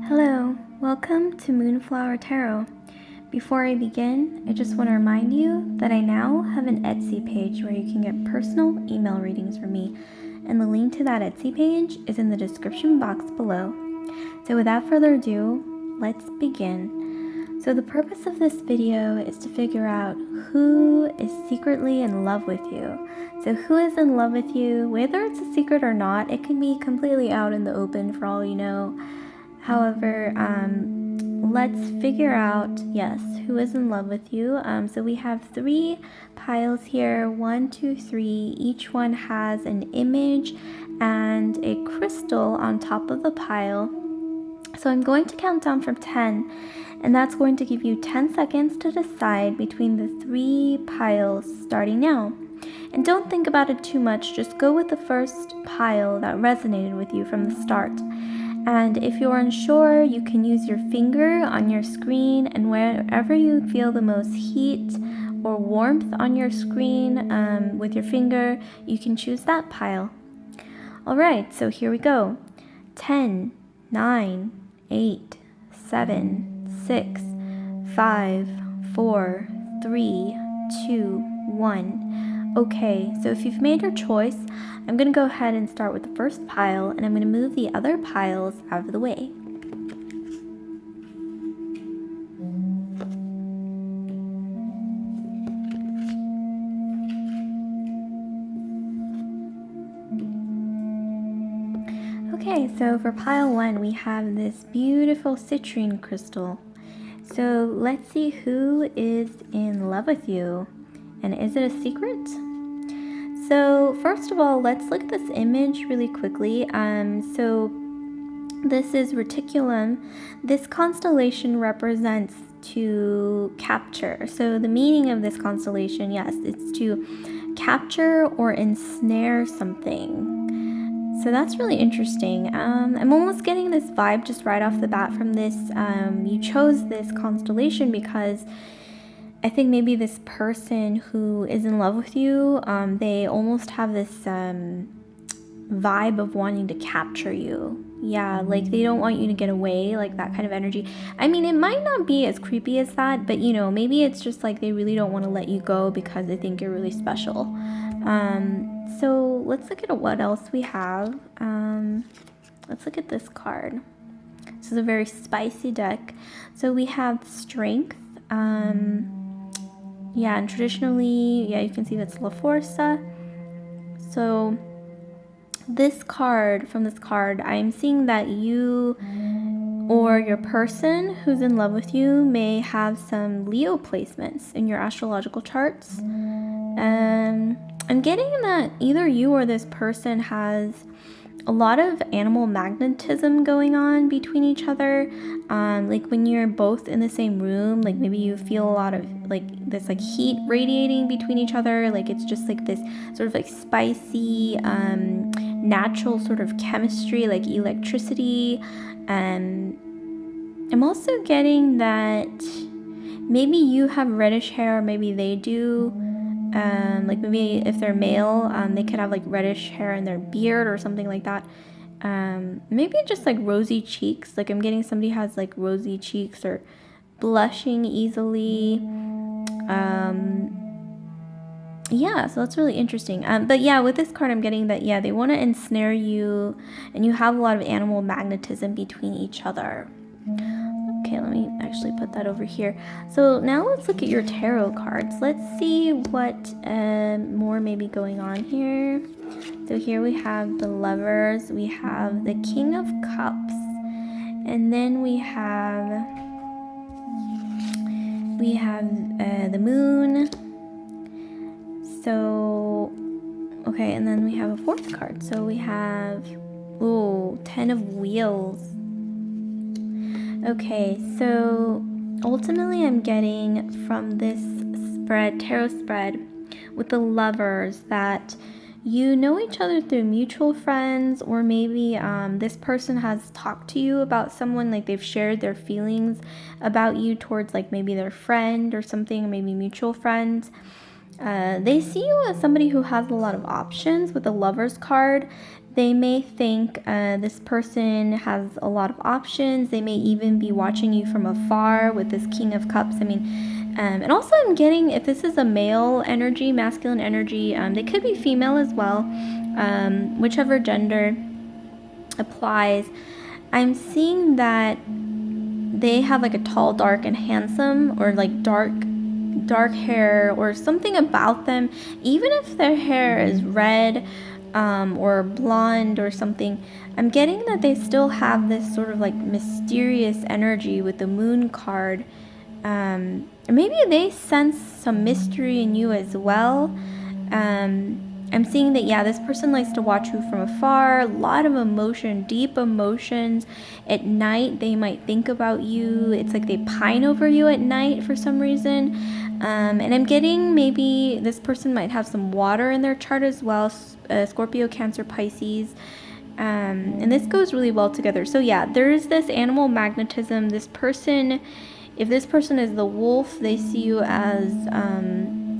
Hello, welcome to Moonflower Tarot. Before I begin, I just want to remind you that I now have an Etsy page where you can get personal email readings from me, and the link to that Etsy page is in the description box below. So without further ado, let's begin. So the purpose of this video is to figure out who is secretly in love with you. So who is in love with you, whether it's a secret or not, it can be completely out in the open for all you know. However, let's figure out, yes, who is in love with you. So we have 3 piles here, 1, 2, 3. Each one has an image and a crystal on top of the pile. So I'm going to count down from 10, and that's going to give you 10 seconds to decide between the 3 piles starting now. And don't think about it too much, just go with the first pile that resonated with you from the start. And if you're unsure, you can use your finger on your screen, and wherever you feel the most heat or warmth on your screen with your finger, you can choose that pile. Alright, so here we go. 10, 9, 8, 7, 6, 5, 4, 3, 2, 1. Okay, so if you've made your choice, I'm going to go ahead and start with the first pile, and I'm going to move the other piles out of the way. Okay, so for pile 1, we have this beautiful citrine crystal. So let's see who is in love with you. And is it a secret? So first of all, let's look at this image really quickly. So this is reticulum. This constellation represents to capture. So the meaning of this constellation, yes, it's to capture or ensnare something. So that's really interesting. I'm almost getting this vibe just right off the bat from this. You chose this constellation because I think maybe this person who is in love with you, they almost have this vibe of wanting to capture you. Yeah, like they don't want you to get away, like that kind of energy. I mean, it might not be as creepy as that, but you know, maybe it's just like they really don't want to let you go because they think you're really special. So let's look at what else we have. Let's look at this card. This is a very spicy deck. So we have strength. Yeah, and traditionally, yeah, you can see that's La Forza. So this card, from this card, I'm seeing that you or your person who's in love with you may have some Leo placements in your astrological charts. I'm getting that either you or this person has a lot of animal magnetism going on between each other. Like when you're both in the same room, like maybe you feel a lot of like this like heat radiating between each other. Like it's just like this sort of like spicy, natural sort of chemistry, like electricity. I'm also getting that maybe you have reddish hair, maybe they do. Like maybe if they're male, they could have like reddish hair in their beard or something like that. Maybe just like rosy cheeks. Like I'm getting somebody has like rosy cheeks or blushing easily. Yeah, so that's really interesting. But yeah, with this card, I'm getting that, yeah, they want to ensnare you and you have a lot of animal magnetism between each other. Okay, let me actually put that over here. So now let's look at your tarot cards. Let's see what more may be going on here. So here we have the Lovers, we have the King of Cups, and then we have the Moon. So, okay, and then we have a 4th card. So we have, 10 of Wheels. Okay, so ultimately I'm getting from this tarot spread with the Lovers that you know each other through mutual friends, or maybe this person has talked to you about someone, like they've shared their feelings about you towards like maybe their friend or something, or maybe mutual friends. They see you as somebody who has a lot of options with the Lovers card, They may think this person has a lot of options. They may even be watching you from afar with this King of Cups. I mean, and also I'm getting, if this is a male energy, masculine energy, they could be female as well, whichever gender applies. I'm seeing that they have like a tall, dark, and handsome, or like dark hair, or something about them. Even if their hair is red or blonde or something, I'm getting that they still have this sort of like mysterious energy with the moon card. Maybe they sense some mystery in you as well. I'm seeing that, yeah, this person likes to watch you from afar, a lot of emotion, deep emotions. At night, they might think about you. It's like they pine over you at night for some reason. And I'm getting maybe this person might have some water in their chart as well, Scorpio, Cancer, Pisces. And this goes really well together. So yeah, there's this animal magnetism. This person, if this person is the wolf, they see you as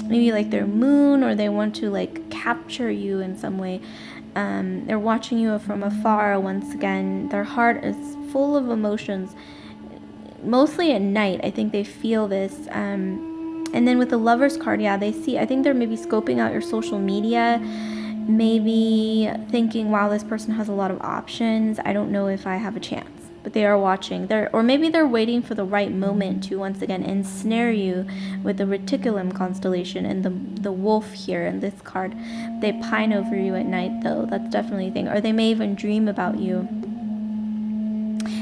maybe like their moon, or they want to like capture you in some way. They're watching you from afar. Once again, their heart is full of emotions. Mostly at night, I think they feel this. And then with the Lovers card, yeah, they see, I think they're maybe scoping out your social media, maybe thinking, wow, this person has a lot of options. I don't know if I have a chance. But they are watching. Or maybe they're waiting for the right moment to once again ensnare you with the reticulum constellation and the wolf here in this card. They pine over you at night, though. That's definitely a thing. Or they may even dream about you.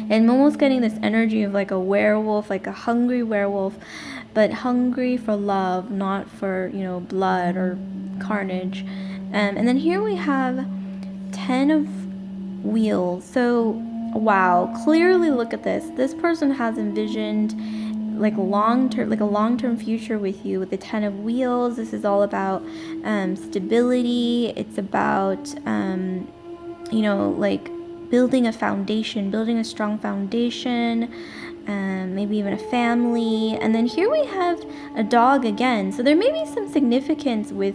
And I'm almost getting this energy of like a werewolf, like a hungry werewolf, but hungry for love, not for, blood or carnage. And then here we have 10 of Wheels. So wow, clearly look at this. This person has envisioned like a long-term future with you with the 10 of Wheels. This is all about stability. It's about like building a foundation, building a strong foundation, maybe even a family. And then here we have a dog again. So there may be some significance with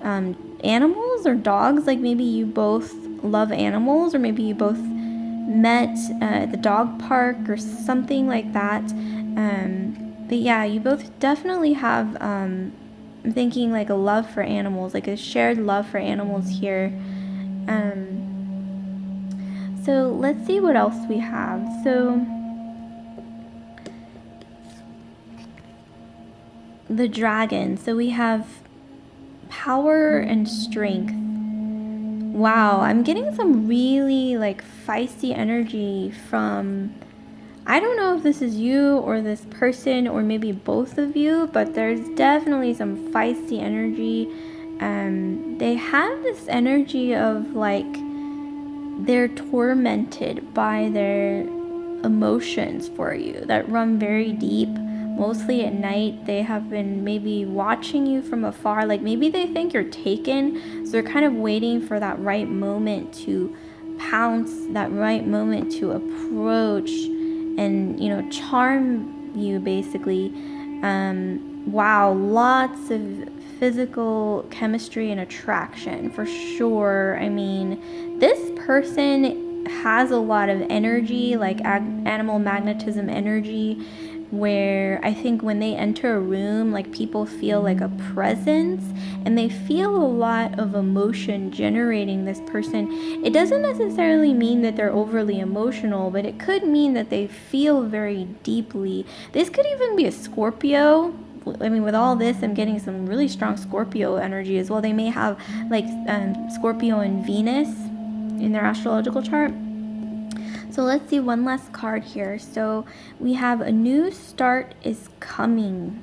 animals or dogs. Like maybe you both love animals, or maybe you both met at the dog park or something like that. But yeah, you both definitely have, I'm thinking like a love for animals, like a shared love for animals here. So let's see what else we have. So the dragon. So we have power and strength. Wow, I'm getting some really like feisty energy from, I don't know if this is you or this person or maybe both of you, but there's definitely some feisty energy. They have this energy of like they're tormented by their emotions for you that run very deep. Mostly at night, they have been maybe watching you from afar. Like maybe they think you're taken, so they're kind of waiting for that right moment to pounce, that right moment to approach and, charm you basically. Wow, lots of physical chemistry and attraction for sure. I mean, this person has a lot of energy, like animal magnetism energy, where I think when they enter a room, like people feel like a presence and they feel a lot of emotion generating this person. It doesn't necessarily mean that they're overly emotional, but it could mean that they feel very deeply. This could even be a Scorpio. I mean, with all this, I'm getting some really strong Scorpio energy as well. They may have like Scorpio and Venus in their astrological chart. So let's see one last card here. So we have a new start is coming.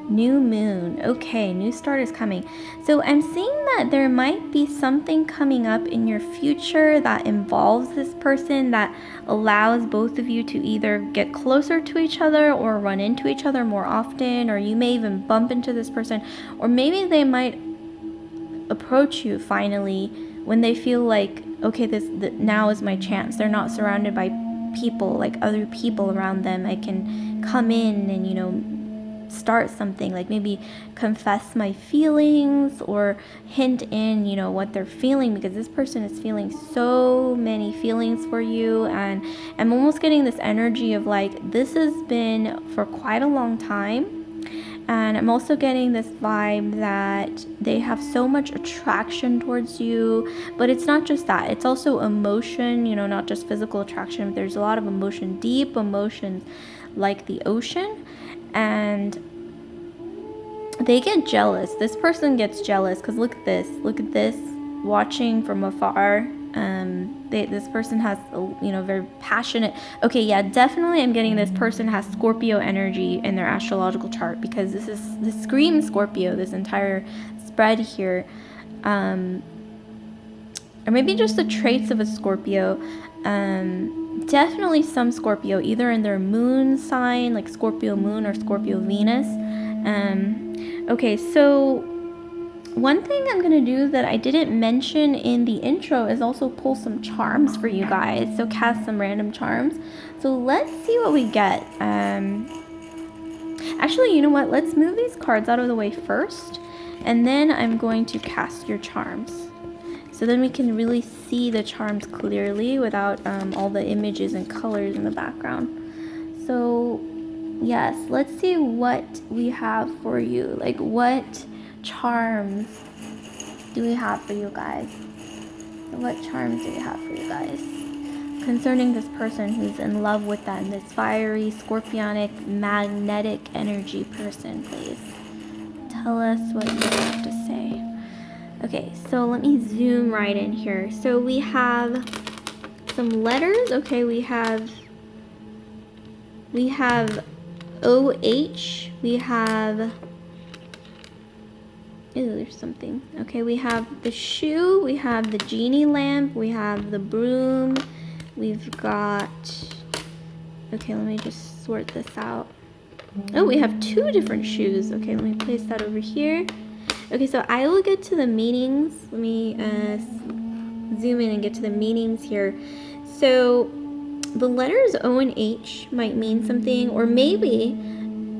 New moon. Okay, new start is coming. So I'm seeing that there might be something coming up in your future that involves this person, that allows both of you to either get closer to each other or run into each other more often, or you may even bump into this person, or maybe they might approach you finally when they feel like, okay, now is my chance. They're not surrounded by people, like other people around them. I can come in and, start something, like maybe confess my feelings or hint in, what they're feeling, because this person is feeling so many feelings for you. And I'm almost getting this energy of like, this has been for quite a long time. And I'm also getting this vibe that they have so much attraction towards you, but it's not just that. It's also emotion, not just physical attraction. There's a lot of emotion, deep emotions like the ocean. And they get jealous. This person gets jealous because look at this, watching from afar. This person has, very passionate. Okay, yeah, definitely I'm getting this person has Scorpio energy in their astrological chart, because this screams Scorpio, this entire spread here. Or maybe just the traits of a Scorpio. Definitely some Scorpio, either in their moon sign, like Scorpio moon or Scorpio Venus. Okay, so one thing I'm going to do that I didn't mention in the intro is also pull some charms for you guys. So cast some random charms. So let's see what we get. Actually, you know what? Let's move these cards out of the way first. And then I'm going to cast your charms. So then we can really see the charms clearly without all the images and colors in the background. So yes, let's see what we have for you. Like, what charms do we have for you guys? What charms do we have for you guys concerning this person who's in love with them, this fiery, scorpionic, magnetic energy person? Please tell us what you have to say. Okay, so let me zoom right in here. So we have some letters. Okay, we have OH, we have, there's something. Okay, we have the shoe, we have the genie lamp, we have the broom, we've got, okay, let me just sort this out. Oh, we have two different shoes. Okay, let me place that over here. Okay, so I will get to the meanings. Let me zoom in and get to the meanings here. So the letters O and H might mean something, or maybe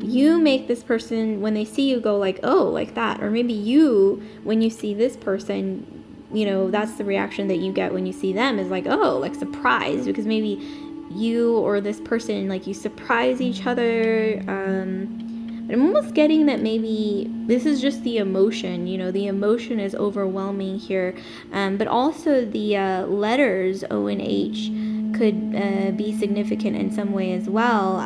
you make this person, when they see you, go like, oh, like that. Or maybe you, when you see this person, that's the reaction that you get when you see them, is like, oh, like surprise, because maybe you or this person, like, you surprise each other. But I'm almost getting that maybe this is just the emotion, the emotion is overwhelming here. But also the letters O and H could be significant in some way as well.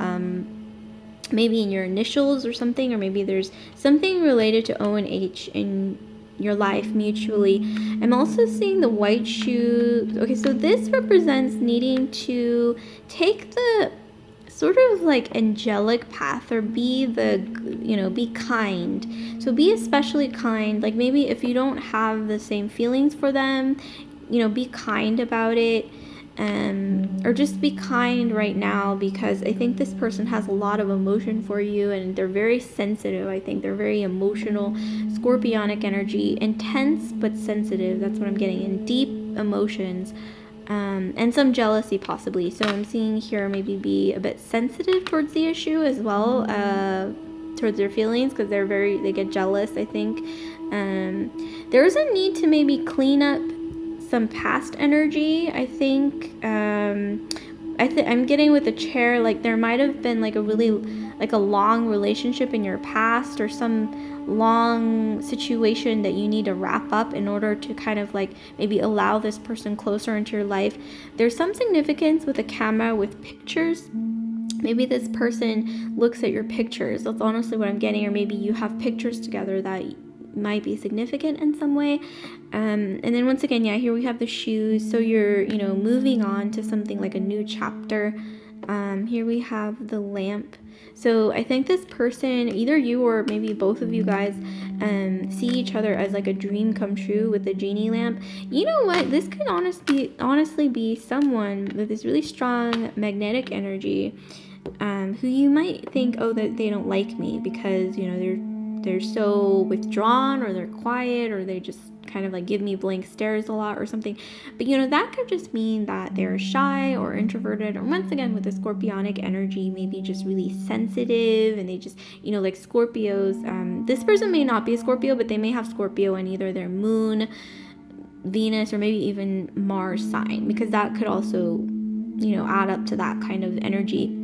Maybe in your initials or something, or maybe there's something related to O and H in your life mutually. I'm also seeing the white shoe. Okay, so this represents needing to take the sort of like angelic path, or be be kind. So be especially kind. Like, maybe if you don't have the same feelings for them, be kind about it. Or just be kind right now, because I think this person has a lot of emotion for you, and they're very sensitive. I think they're very emotional, scorpionic energy, intense but sensitive. That's what I'm getting, in deep emotions, and some jealousy possibly. So I'm seeing here maybe be a bit sensitive towards the issue as well, towards their feelings, because they get jealous, I think. There's a need to maybe clean up some past energy, I think. I'm getting with the chair, like there might have been like a really, like a long relationship in your past, or some long situation that you need to wrap up in order to kind of like maybe allow this person closer into your life. There's some significance with a camera, with pictures. Maybe this person looks at your pictures. That's honestly what I'm getting. Or maybe you have pictures together that might be significant in some way. And then once again, yeah, here we have the shoes. So you're, moving on to something like a new chapter. Here we have the lamp. So I think this person, either you or maybe both of you guys, see each other as like a dream come true with the genie lamp. You know what? This could honestly be someone with this really strong magnetic energy, who you might think, oh, that they don't like me because, they're so withdrawn, or they're quiet, or they just kind of like give me blank stares a lot or something. But that could just mean that they're shy or introverted, or once again with the scorpionic energy, maybe just really sensitive, and they just, like Scorpios, this person may not be a Scorpio, but they may have Scorpio in either their moon, Venus, or maybe even Mars sign, because that could also, add up to that kind of energy.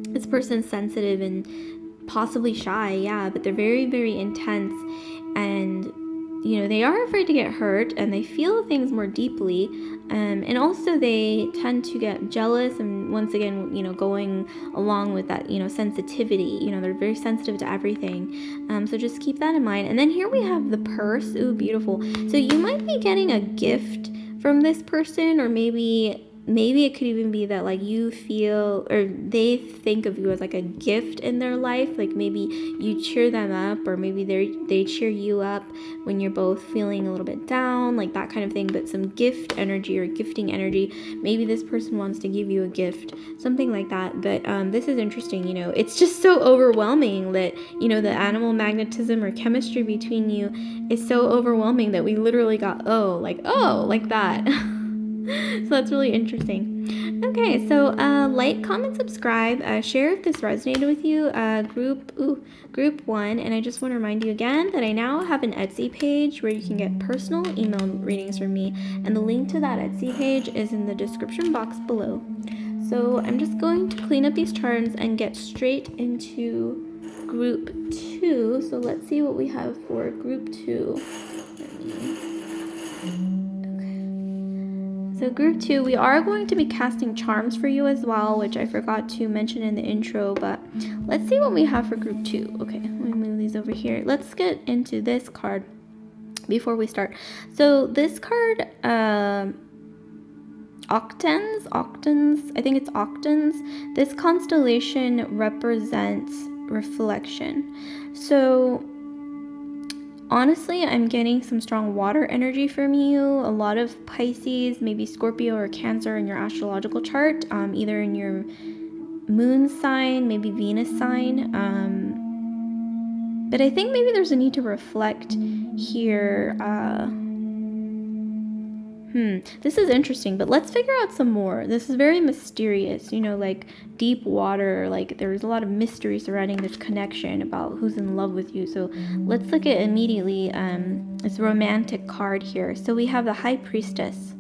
This person's sensitive and possibly shy, yeah, but they're very, very intense, and they are afraid to get hurt, and they feel things more deeply, and also they tend to get jealous, and once again, going along with that, sensitivity, they're very sensitive to everything, so just keep that in mind. And then here we have the purse. Ooh, beautiful. So you might be getting a gift from this person, or maybe it could even be that like you feel, or they think of you as like a gift in their life. Like maybe you cheer them up, or maybe they cheer you up when you're both feeling a little bit down, like that kind of thing. But some gift energy or gifting energy. Maybe this person wants to give you a gift, something like that. But this is interesting. It's just so overwhelming that the animal magnetism or chemistry between you is so overwhelming that we literally got like that. So that's really interesting. Okay, so like, comment, subscribe, share if this resonated with you. Group 1, and I just want to remind you again that I now have an Etsy page where you can get personal email readings from me, and the link to that Etsy page is in the description box below. So I'm just going to clean up these charms and get straight into group 2. So let's see what we have for group 2. So group 2, we are going to be casting charms for you as well, which I forgot to mention in the intro, but let's see what we have for group 2. Okay, let me move these over here. Let's get into this card before we start. So this card, Octans, I think it's Octans. This constellation represents reflection. So honestly, I'm getting some strong water energy from you. A lot of Pisces, maybe Scorpio or Cancer in your astrological chart, either in your moon sign, maybe Venus sign. But I think maybe there's a need to reflect here. This is interesting, but let's figure out some more. This is very mysterious, like deep water, like there's a lot of mystery surrounding this connection about who's in love with you. So let's look at immediately this romantic card here. So we have the High Priestess.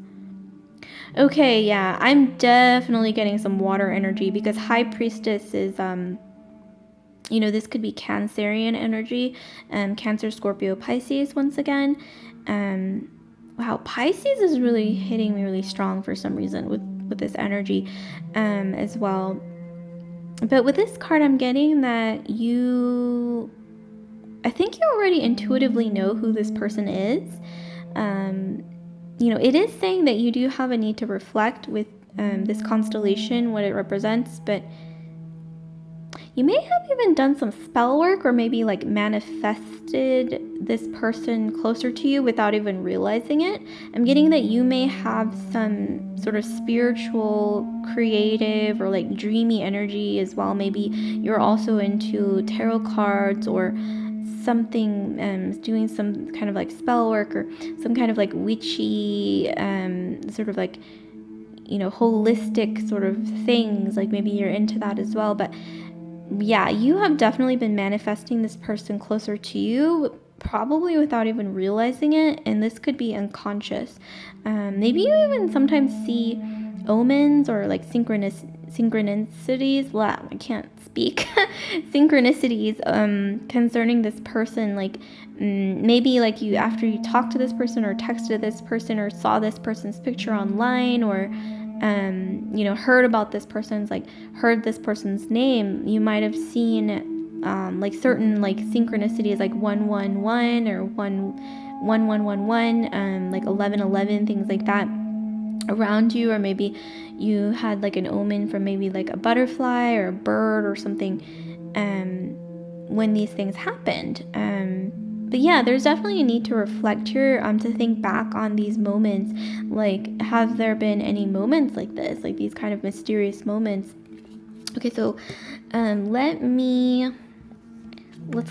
Okay, yeah, I'm definitely getting some water energy, because High Priestess is this could be Cancerian energy, Cancer, Scorpio, Pisces once again. Wow, Pisces is really hitting me really strong for some reason with this energy as well. But with this card, I'm getting that I think you already intuitively know who this person is. It is saying that you do have a need to reflect with this constellation, what it represents, but you may have even done some spell work, or maybe like manifested this person closer to you without even realizing it. I'm getting that you may have some sort of spiritual, creative, or like dreamy energy as well. Maybe you're also into tarot cards or something, doing some kind of like spell work or some kind of like witchy, sort of like, holistic sort of things. Like maybe you're into that as well. But yeah, you have definitely been manifesting this person closer to you, probably without even realizing it, and this could be unconscious. Maybe you even sometimes see omens or like synchronicities. Wow, I can't speak. Synchronicities concerning this person, like maybe like you, after you talked to this person or texted this person or saw this person's picture online, or heard about this person's, like heard this person's name, you might have seen like certain like synchronicities, like 111 or 1111, like 1111, things like that around you. Or maybe you had like an omen from maybe like a butterfly or a bird or something when these things happened. But yeah, there's definitely a need to reflect here, to think back on these moments. Like, have there been any moments like this, like these kind of mysterious moments? Okay, so let's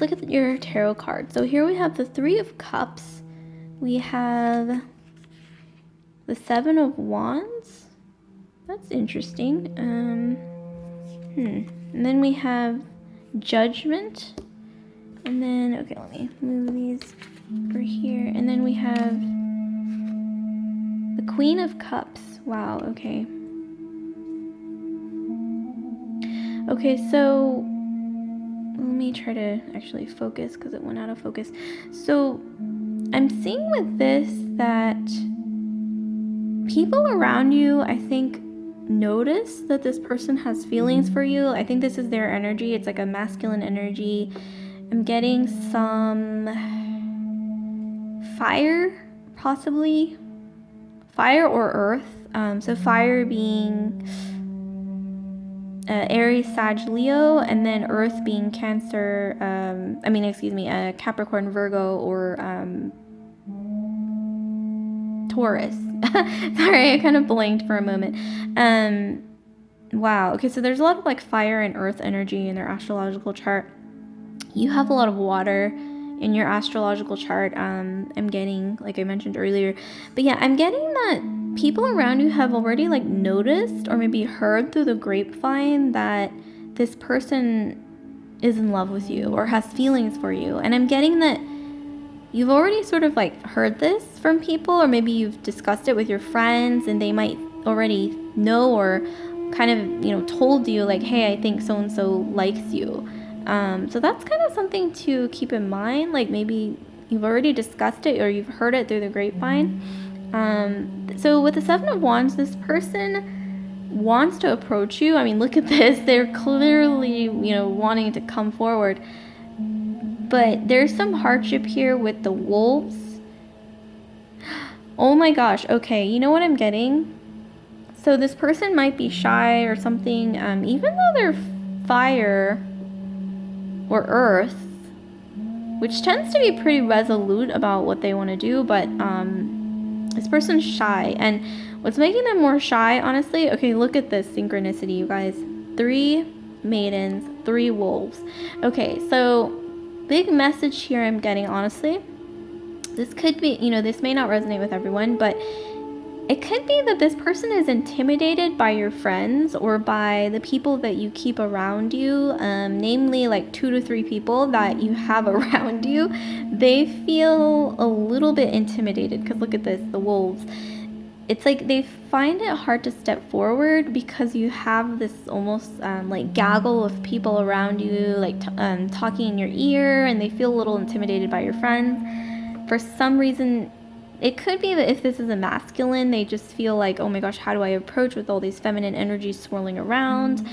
look at your tarot card. So here we have the 3 of Cups, We have the Seven of Wands. That's interesting. And then we have Judgment. And then, okay, let me move these over here. And then we have the Queen of Cups. Wow, okay. Okay, so let me try to actually focus because it went out of focus. So I'm seeing with this that people around you, I think, notice that this person has feelings for you. I think this is their energy. It's like a masculine energy. I'm getting some fire, possibly. Fire or earth. So fire being Aries, Sag, Leo, and then earth being Cancer, Capricorn, Virgo, or Taurus. Sorry, I kind of blanked for a moment. Wow. Okay, so there's a lot of like fire and earth energy in their astrological chart. You have a lot of water in your astrological chart. I'm getting, like I mentioned earlier. But yeah, I'm getting that people around you have already like noticed or maybe heard through the grapevine that this person is in love with you or has feelings for you. And I'm getting that you've already sort of like heard this from people, or maybe you've discussed it with your friends and they might already know or kind of, told you like, hey, I think so-and-so likes you. So that's kind of something to keep in mind. Like maybe you've already discussed it or you've heard it through the grapevine. So with the Seven of Wands, this person wants to approach you. I mean, look at this. They're clearly, wanting to come forward. But there's some hardship here with the wolves. Oh my gosh. Okay, you know what I'm getting? So this person might be shy or something. Even though they're fire or earth, which tends to be pretty resolute about what they want to do, but this person's shy. And what's making them more shy, honestly, okay, look at this synchronicity, you guys. 3 maidens, 3 wolves. Okay, so big message here I'm getting, honestly. This could be, this may not resonate with everyone, but it could be that this person is intimidated by your friends or by the people that you keep around you, namely like 2 to 3 people that you have around you. They feel a little bit intimidated because look at this, the wolves. It's like they find it hard to step forward because you have this almost like gaggle of people around you, like talking in your ear, and they feel a little intimidated by your friends. For some reason, it could be that if this is a masculine, they just feel like, oh my gosh, how do I approach with all these feminine energies swirling around?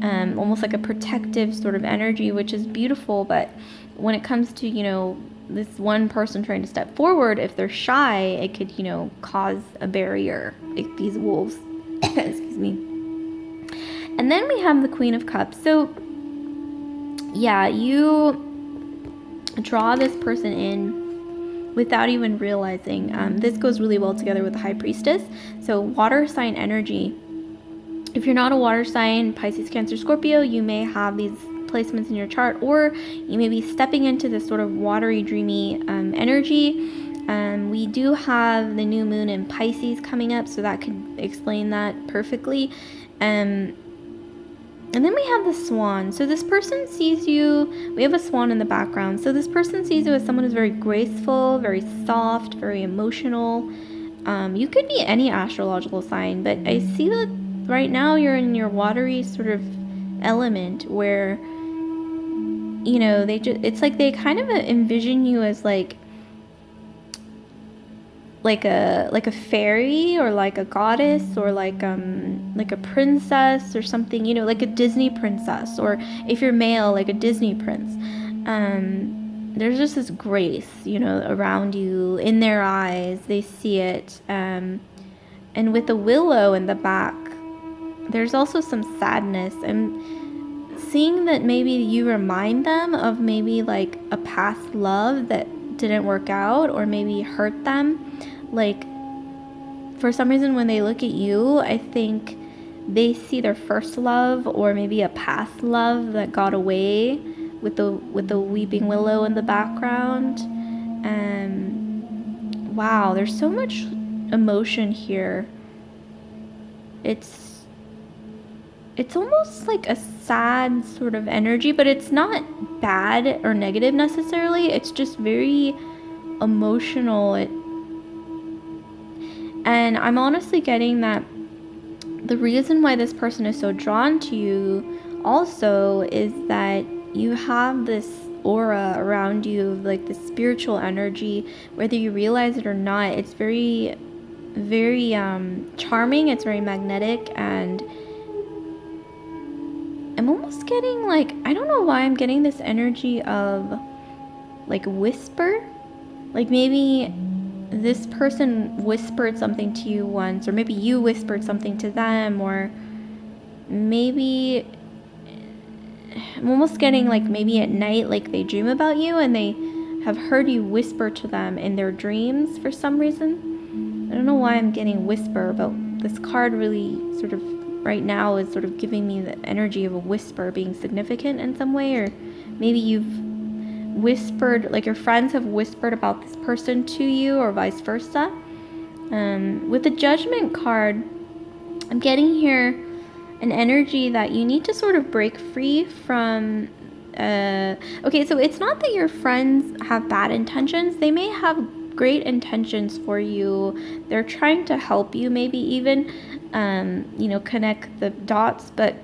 Almost like a protective sort of energy, which is beautiful. But when it comes to, this one person trying to step forward, if they're shy, it could, cause a barrier, like these wolves. Excuse me. And then we have the Queen of Cups. So, yeah, you draw this person in without even realizing. This goes really well together with the High Priestess. So water sign energy. If you're not a water sign, Pisces, Cancer, Scorpio, you may have these placements in your chart, or you may be stepping into this sort of watery, dreamy energy. We do have the new moon in Pisces coming up, so that could explain that perfectly. And then we have the swan. So this person sees you, we have a swan in the background. So this person sees you as someone who's very graceful, very soft, very emotional. You could be any astrological sign, but I see that right now you're in your watery sort of element where, it's like they kind of envision you as like a fairy or like a goddess or like a princess or something, like a Disney princess, or if you're male, like a Disney prince. There's just this grace, around you, in their eyes. They see it. And with the willow in the back, there's also some sadness. I'm seeing that maybe you remind them of maybe like a past love that didn't work out or maybe hurt them. Like, for some reason, when they look at you, I think they see their first love or maybe a past love that got away with the weeping willow in the background. wow, there's so much emotion here. It's almost like a sad sort of energy, but it's not bad or negative necessarily. It's just very emotional. And I'm honestly getting that the reason why this person is so drawn to you also is that you have this aura around you, like this spiritual energy, whether you realize it or not. It's very, very charming. It's very magnetic, and I'm almost getting like, I don't know why I'm getting this energy of like whisper. Like maybe this person whispered something to you once, or maybe you whispered something to them, or maybe I'm almost getting like maybe at night, like they dream about you and they have heard you whisper to them in their dreams for some reason. I don't know why I'm getting whisper, but this card really sort of right now is sort of giving me the energy of a whisper being significant in some way, or maybe you've whispered, like your friends have whispered about this person to you, or vice versa. With the Judgment card, I'm getting here an energy that you need to sort of break free from. Okay, so it's not that your friends have bad intentions. They may have great intentions for you. They're trying to help you, maybe even, connect the dots, but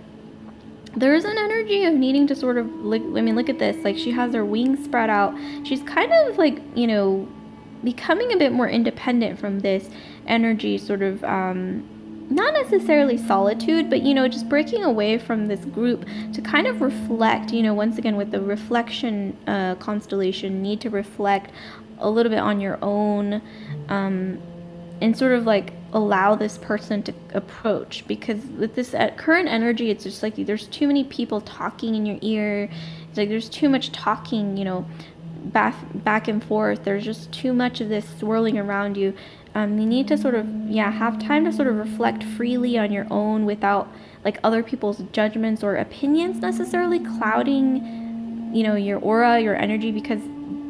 there is an energy of needing to sort of, like, I mean, look at this. Like, she has her wings spread out. She's kind of like, becoming a bit more independent from this energy, sort of, not necessarily solitude, but, just breaking away from this group to kind of reflect, once again, with the reflection constellation, need to reflect a little bit on your own, and sort of like allow this person to approach, because with this current energy, it's just like there's too many people talking in your ear. It's like there's too much talking, back and forth. There's just too much of this swirling around you. You need to sort of have time to sort of reflect freely on your own without like other people's judgments or opinions necessarily clouding your aura, your energy, because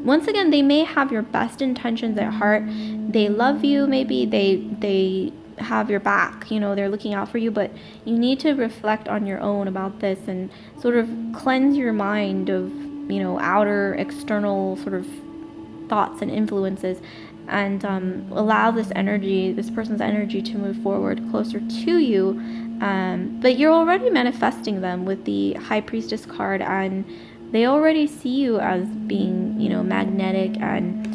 once again, they may have your best intentions at heart. They love you, maybe they have your back, they're looking out for you, but you need to reflect on your own about this and sort of cleanse your mind of, outer, external sort of thoughts and influences, and allow this person's energy to move forward closer to you. But you're already manifesting them with the High Priestess card, and they already see you as being, magnetic, and,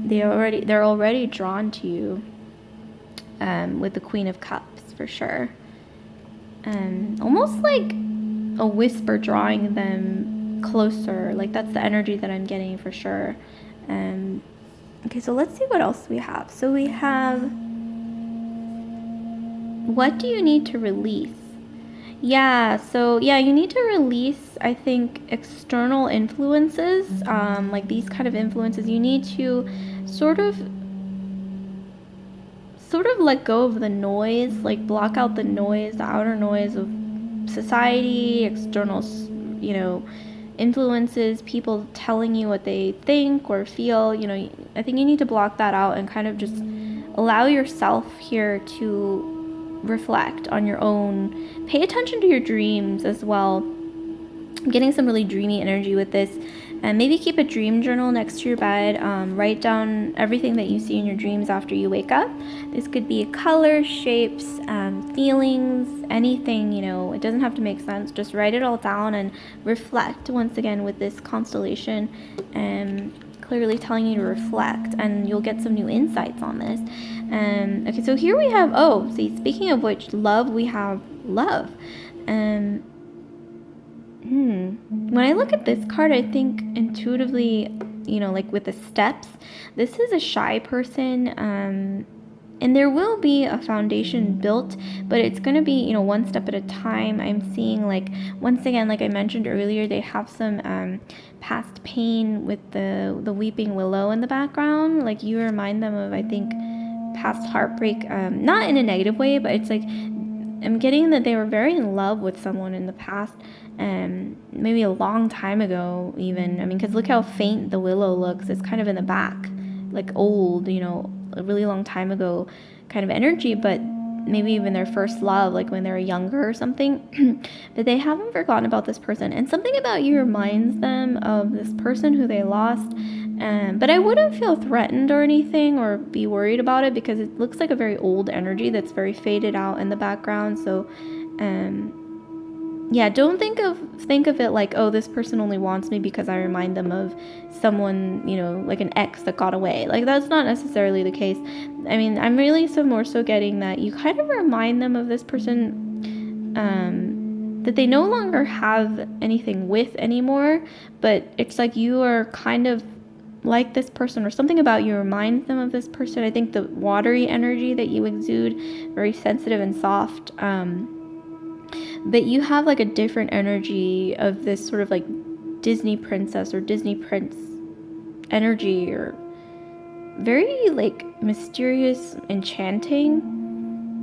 they're already drawn to you, with the Queen of Cups for sure. Almost like a whisper drawing them closer. Like that's the energy that I'm getting for sure. Okay, so let's see what else we have. So we have, what do you need to release? You need to release, I think, external influences, like these kind of influences. You need to sort of let go of the noise, like block out the noise, the outer noise of society, external, influences, people telling you what they think or feel. I think you need to block that out and kind of just allow yourself here to reflect on your own. Pay attention to your dreams as well. I'm getting some really dreamy energy with this. And maybe keep a dream journal next to your bed. Write down everything that you see in your dreams after you wake up. This could be colors, shapes, feelings, anything, it doesn't have to make sense. Just write it all down and reflect once again with this constellation, and clearly telling you to reflect, and you'll get some new insights on this. Okay, so here we have, speaking of which, love, we have love. When I look at this card, I think intuitively, like with the steps, this is a shy person, and there will be a foundation built, but it's going to be, one step at a time. I'm seeing, like, once again, like I mentioned earlier, they have some past pain with the weeping willow in the background. Like, you remind them of, I think, past heartbreak, not in a negative way, but it's like, I'm getting that they were very in love with someone in the past, maybe a long time ago even. I mean, because look how faint the willow looks. It's kind of in the back. like old, you know, a really long time ago kind of energy, but maybe even their first love, like when they were younger or something. But they haven't forgotten about this person, and something about you reminds them of this person who they lost. But I wouldn't feel threatened or anything or be worried about it, because it looks like a very old energy that's very faded out in the background. So yeah, don't think of it like, oh, this person only wants me because I remind them of someone, you know, like an ex that got away. Like, that's not necessarily the case. I mean, I'm really more so getting that you kind of remind them of this person that they no longer have anything with anymore, but it's like you are kind of like this person, or something about you reminds them of this person. I think the watery energy that you exude, very sensitive and soft, but you have like a different energy of this sort of like Disney princess or Disney prince energy, or very like mysterious, enchanting,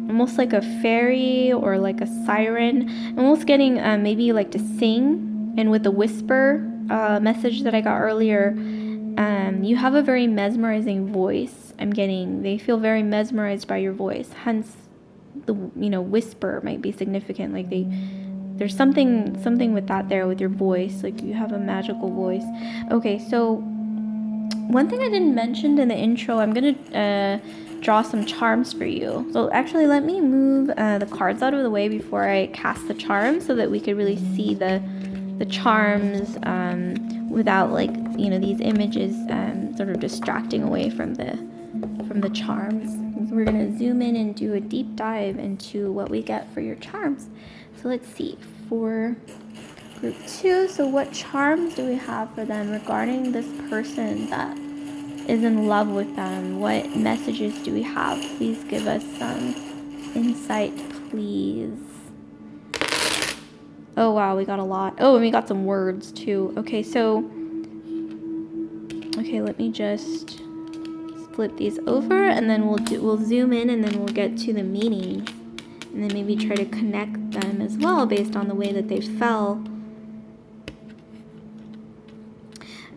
almost like a fairy or like a siren. I'm almost getting maybe you like to sing, and with the whisper message that I got earlier, you have a very mesmerizing voice. I'm getting they feel very mesmerized by your voice, hence the, you know, whisper might be significant. Like there's something with that there, with your voice, like you have a magical voice. Okay, so one thing I didn't mention in the intro, I'm gonna draw some charms for you. So actually, let me move the cards out of the way before I cast the charms, so that we could really see the charms without, like, you know, these images sort of distracting away from the charms. So we're going to zoom in and do a deep dive into what we get for your charms. So let's see, for group 2, so what charms do we have for them regarding this person that is in love with them? What messages do we have? Please give us some insight, please. Oh wow, we got a lot. Oh, and we got some words too. Okay, let me just flip these over, and then we'll zoom in, and then we'll get to the meaning, and then maybe try to connect them as well based on the way that they fell.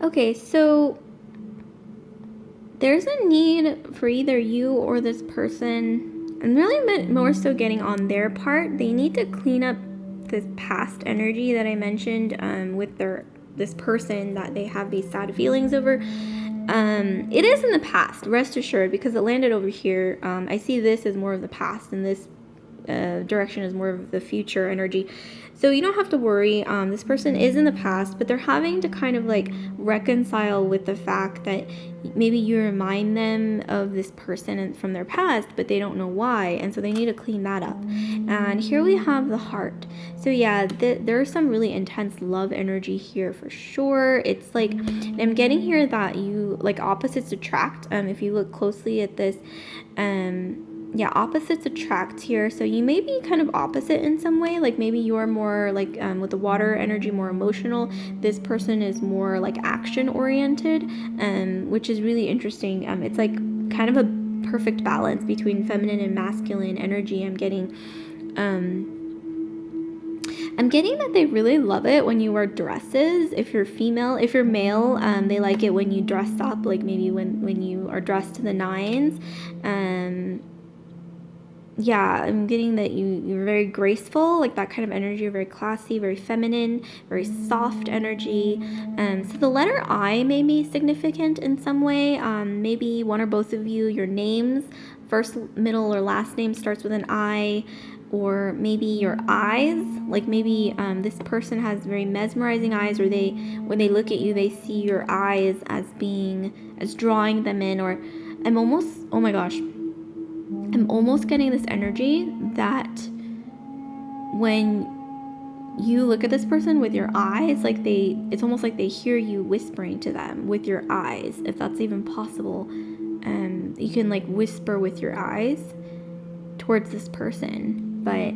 Okay, so there's a need for either you or this person, and really more so getting on their part. They need to clean up this past energy that I mentioned with this person that they have these sad feelings over. It is in the past, rest assured, because it landed over here. I see this as more of the past, and this direction is more of the future energy. So you don't have to worry. This person is in the past, but they're having to kind of like reconcile with the fact that maybe you remind them of this person from their past, but they don't know why, and so they need to clean that up. And here we have the heart. So yeah, there is some really intense love energy here for sure. It's like, I'm getting here that you like opposites attract. If you look closely at this, yeah, opposites attract here. So you may be kind of opposite in some way. Like maybe you're more like with the water energy, more emotional. This person is more like action oriented, which is really interesting. It's like kind of a perfect balance between feminine and masculine energy. I'm getting that they really love it when you wear dresses. If you're female, if you're male, they like it when you dress up, like maybe when you are dressed to the nines. Yeah, I'm getting that you're very graceful, like that kind of energy. You're very classy, very feminine, very soft energy. So the letter I may be significant in some way. Maybe one or both of you, your names, first, middle, or last name starts with an I. Or maybe your eyes, like maybe this person has very mesmerizing eyes, or when they look at you, they see your eyes as drawing them in. Or I'm almost getting this energy that when you look at this person with your eyes, like it's almost like they hear you whispering to them with your eyes, if that's even possible. You can like whisper with your eyes towards this person. But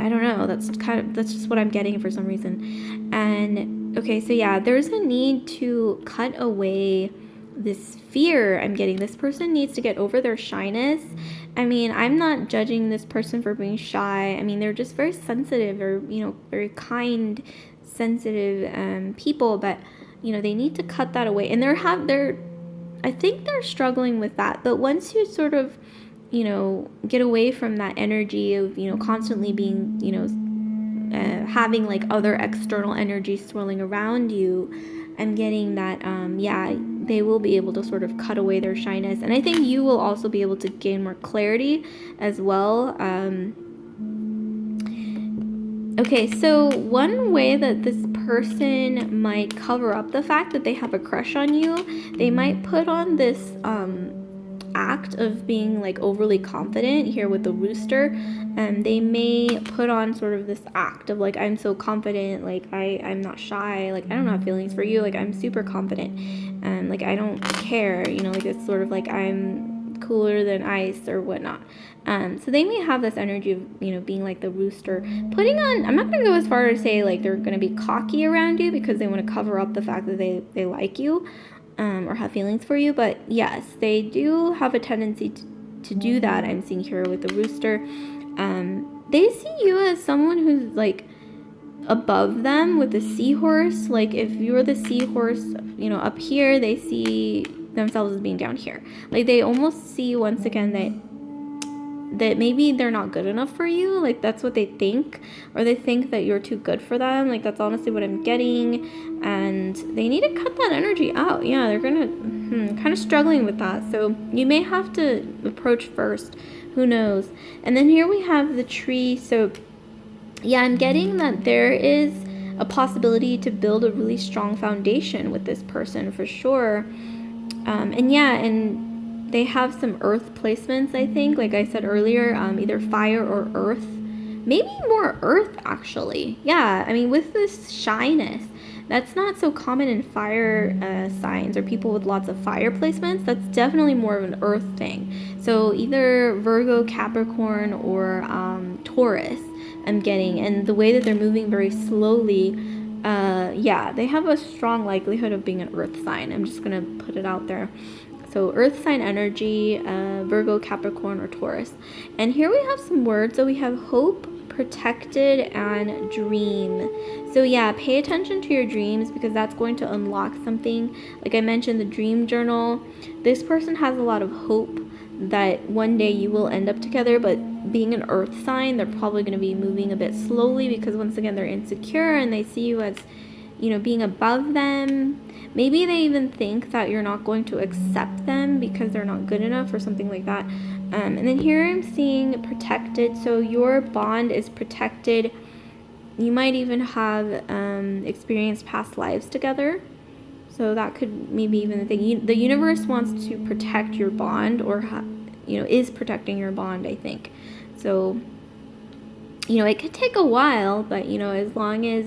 I don't know, that's just what I'm getting for some reason. And okay, so yeah, there's a need to cut away this fear. I'm getting this person needs to get over their shyness. I mean, I'm not judging this person for being shy. I mean, they're just very sensitive, or, you know, very kind, sensitive people, but, you know, they need to cut that away. And I think they're struggling with that. But once you sort of, get away from that energy of, constantly being, having like other external energy swirling around you, I'm getting that, they will be able to sort of cut away their shyness. And I think you will also be able to gain more clarity as well. Okay, so one way that this person might cover up the fact that they have a crush on you, they might put on this act of being like overly confident here with the rooster. They may put on sort of this act of like, I'm so confident, like I'm not shy, like I don't have feelings for you, like I'm super confident, like I don't care, like it's sort of like I'm cooler than ice or whatnot. So they may have this energy of, being like the rooster, putting on, I'm not going to go as far as say like they're going to be cocky around you because they want to cover up the fact that they like you, or have feelings for you. But yes, they do have a tendency to do that. I'm seeing here with the rooster. They see you as someone who's like above them with the seahorse. Like if you're the seahorse, up here, they see themselves as being down here. Like they almost see once again that maybe they're not good enough for you. Like that's what they think, or they think that you're too good for them. Like that's honestly what I'm getting, and they need to cut that energy out. Yeah, they're gonna kind of struggling with that, so you may have to approach first, who knows. And then here we have the tree. So yeah, I'm getting that there is a possibility to build a really strong foundation with this person for sure. And they have some earth placements, I think, like I said earlier, either fire or earth. Maybe more earth, actually. Yeah, I mean, with this shyness, that's not so common in fire signs or people with lots of fire placements. That's definitely more of an earth thing. So either Virgo, Capricorn, or Taurus, I'm getting. And the way that they're moving very slowly, they have a strong likelihood of being an earth sign. I'm just going to put it out there. So earth sign energy, Virgo, Capricorn, or Taurus. And here we have some words. So we have hope, protected, and dream. So yeah, pay attention to your dreams because that's going to unlock something. Like I mentioned, the dream journal. This person has a lot of hope that one day you will end up together, but being an earth sign, they're probably going to be moving a bit slowly because once again, they're insecure and they see you as, being above them. Maybe they even think that you're not going to accept them because they're not good enough or something like that. And then here I'm seeing protected. So your bond is protected. You might even have experienced past lives together. So that could maybe even the thing. The universe wants to protect your bond, or is protecting your bond, I think. So it could take a while, but as long as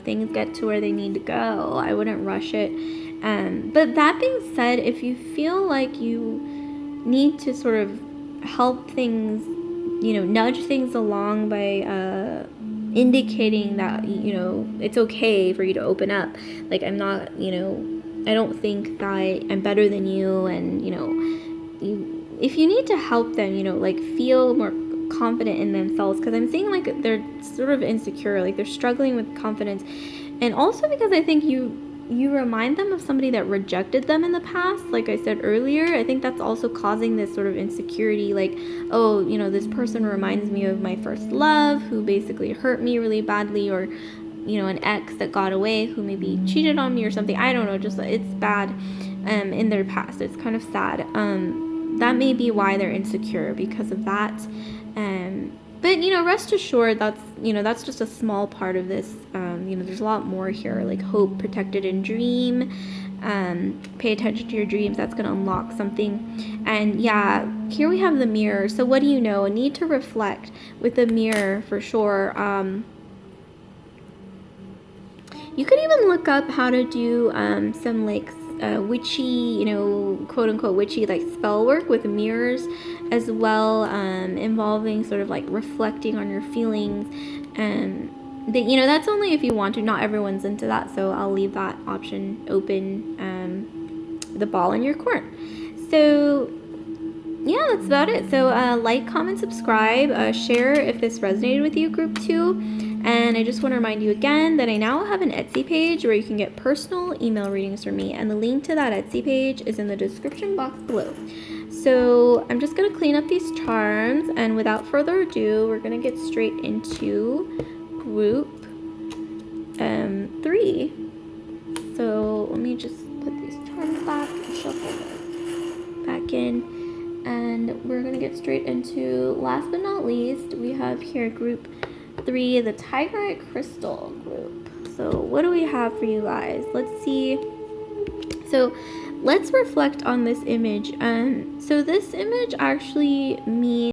things get to where they need to go, I wouldn't rush it. But that being said, if you feel like you need to sort of help things, nudge things along by indicating that it's okay for you to open up. Like I'm not, I don't think that I'm better than you, and if you need to help them, like feel more confident in themselves, because I'm seeing like they're sort of insecure, like they're struggling with confidence, and also because I think you remind them of somebody that rejected them in the past. Like I said earlier, I think that's also causing this sort of insecurity, like, oh, this person reminds me of my first love who basically hurt me really badly, or an ex that got away who maybe cheated on me or something. I don't know, just it's bad in their past. It's kind of sad. That may be why they're insecure, because of that. But rest assured, that's just a small part of this. There's a lot more here, like hope, protected, and dream. Pay attention to your dreams. That's going to unlock something. And yeah, here we have the mirror. So what do you know? A need to reflect with the mirror for sure. You could even look up how to do some like witchy, quote unquote witchy, like spell work with mirrors as well, involving sort of like reflecting on your feelings. That's only if you want to. Not everyone's into that, so I'll leave that option open. The ball in your court. So yeah, that's about it. So like, comment, subscribe, share if this resonated with you, group 2. And I just want to remind you again that I now have an Etsy page where you can get personal email readings from me, and the link to that Etsy page is in the description box below. So I'm just going to clean up these charms, and without further ado, we're going to get straight into group 3. So let me just put these charms back and shuffle them back in, and we're going to get straight into, last but not least, we have here group 3, the Tigerite Crystal group. So what do we have for you guys? Let's see. So let's reflect on this image. So this image actually means